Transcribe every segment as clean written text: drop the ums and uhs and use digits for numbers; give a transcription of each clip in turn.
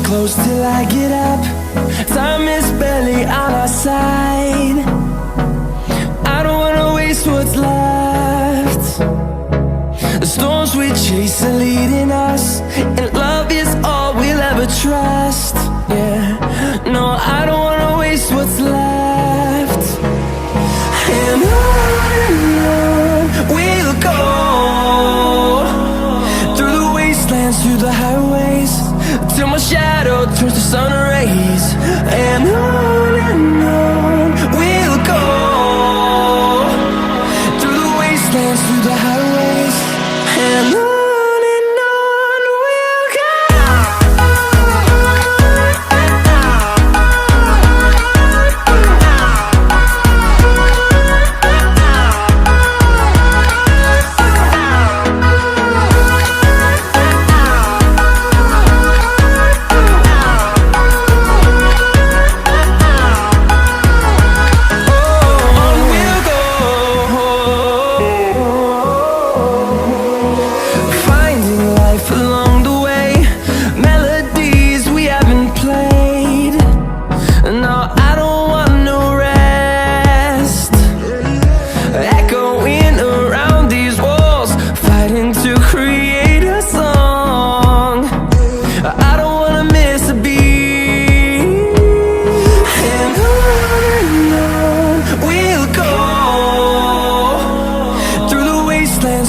close till I get up. Time is barely on our side. I don't wanna waste what's left. The storms we chase are leading us, and love is all we'll ever trust. Yeah, no, I don't wanna waste what's left. And on we'll go, through the wastelands, through the highways, till my shadow turns to sun rays. And on we'll go, through the wastelands, through the highways, and on.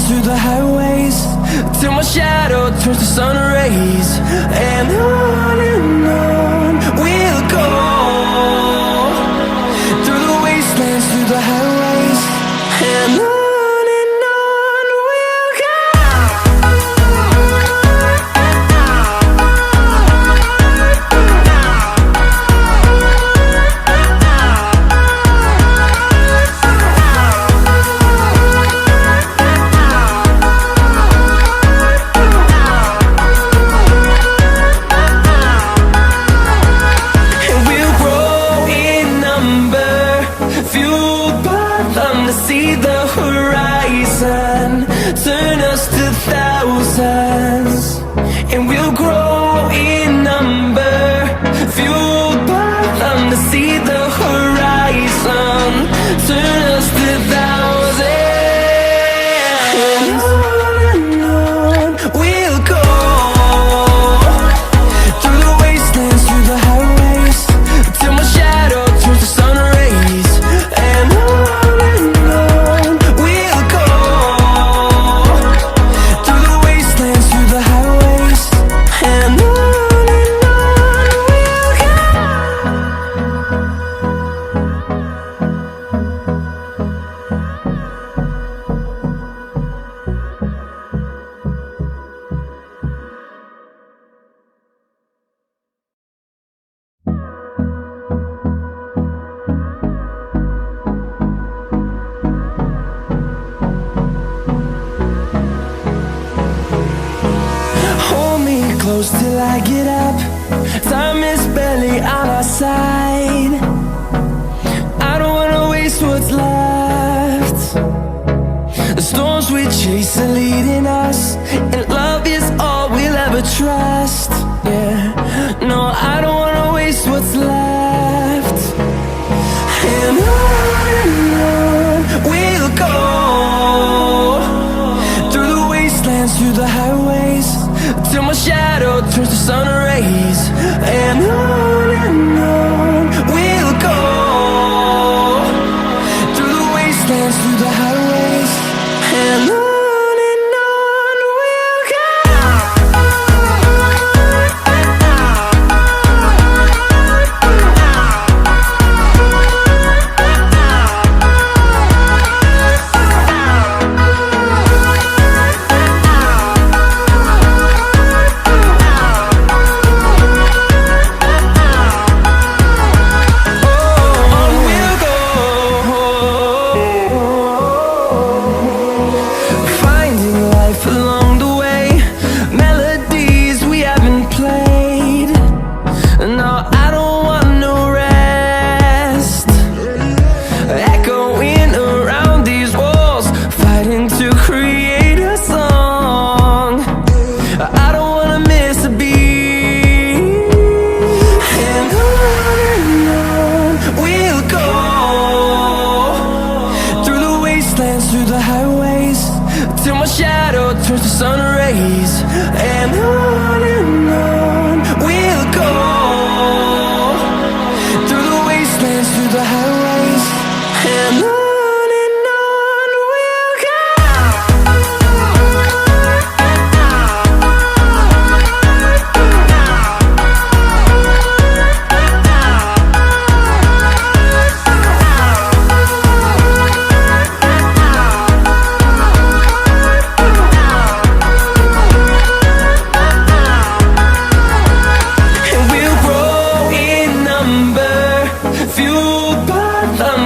Through the highways, till my shadow turns to sun rays. And on we'll go, through the wastelands, through the highways, and on we'll go. See the horizon, turn us to thousands, and we'll grow in number, fueled by them. To see the horizon, turn us to thousands, and on we'll go, through the wastelands, through the highways, till my shadow turns to sun rays. And close till I get up. Time is barely on our side. I don't wanna waste what's left. The storms we chase are leading us, and love is all we'll ever trust. Yeah, no, I don't wanna waste what's left. And on we'll go, through the wastelands, through the highways, till my shadow turns to sun rays. And on we'll go, through the wastelands, through the highways, and on.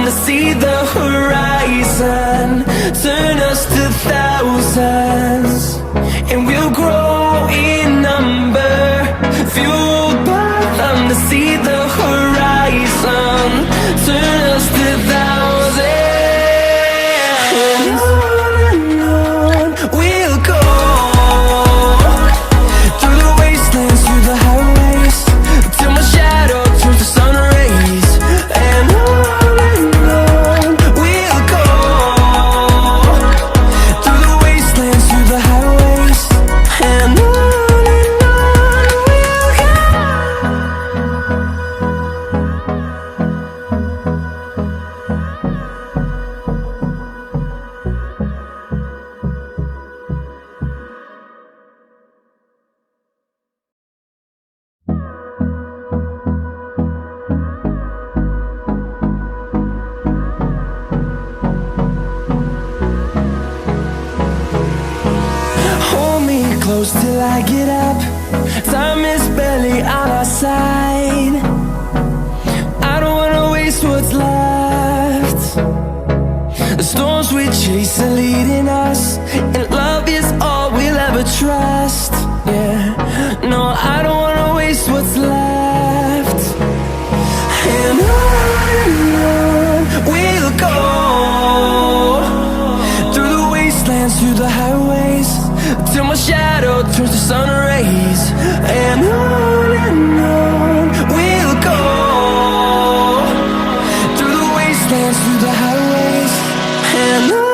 to see the horizon, turn us to thousands, and we'll grow in number, fueled by them to see the horizon, turn us to thousands. And on we'll go, through the wastelands, through the highways, till my shadow turns to sun rays. And on we'll go, through the wastelands, through the highways. And on we'll go. Hold me close till I get up. Time is barely on our side. I don't wanna waste what's left. The storms we chase are leading us, and love is all we'll ever trust. Yeah, no, I don't wanna waste what's left. And on we'll go, through the wastelands, through the highways, till my shadow turns to sun rays. And on we'll go, through the wastelands, through the highways. And on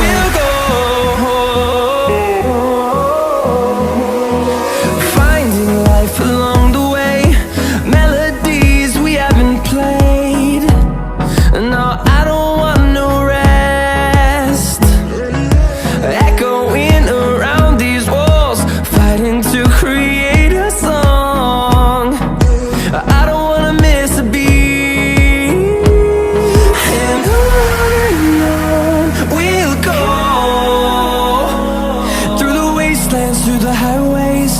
we'll go. Finding life along the way, melodies we haven't played. No, I don't want no rest. Echoing around these walls, fighting to create a song. I don't wanna miss a beat. And on we'll go, through the wastelands, through the highways,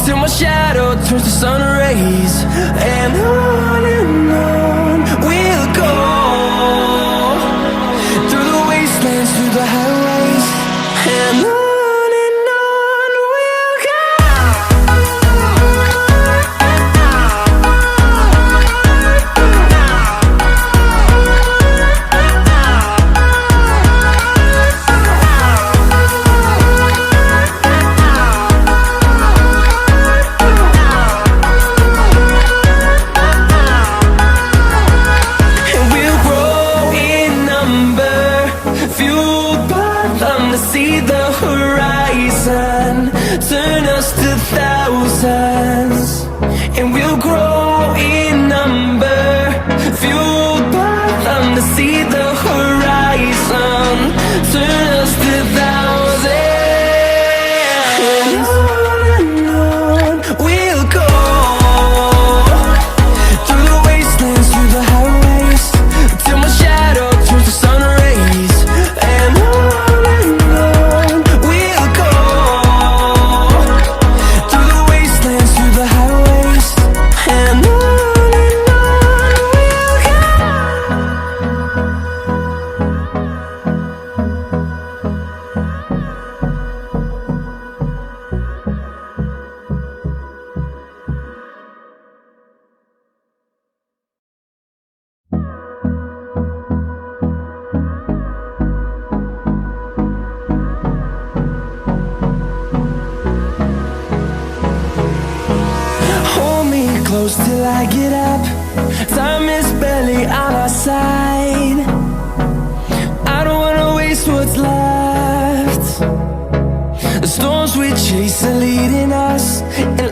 till my shadow turns to sun rays. And on we'll go, through the wastelands, through the highways. And on we'll go. And we'll grow in number, fueled by them to see the horizon, turn us to thousands. And we'll grow in number, fueled by them to see the horizon, turn us to thousands. And on we'll go, through the wastelands, through the highways, till my shadow turns to sun rays. And on we'll go, through the wastelands, through the highways. And on we'll go. Hold me close till I get up. Time is barely on our side. I don't wanna waste what's left. The storms we chase are leading us, and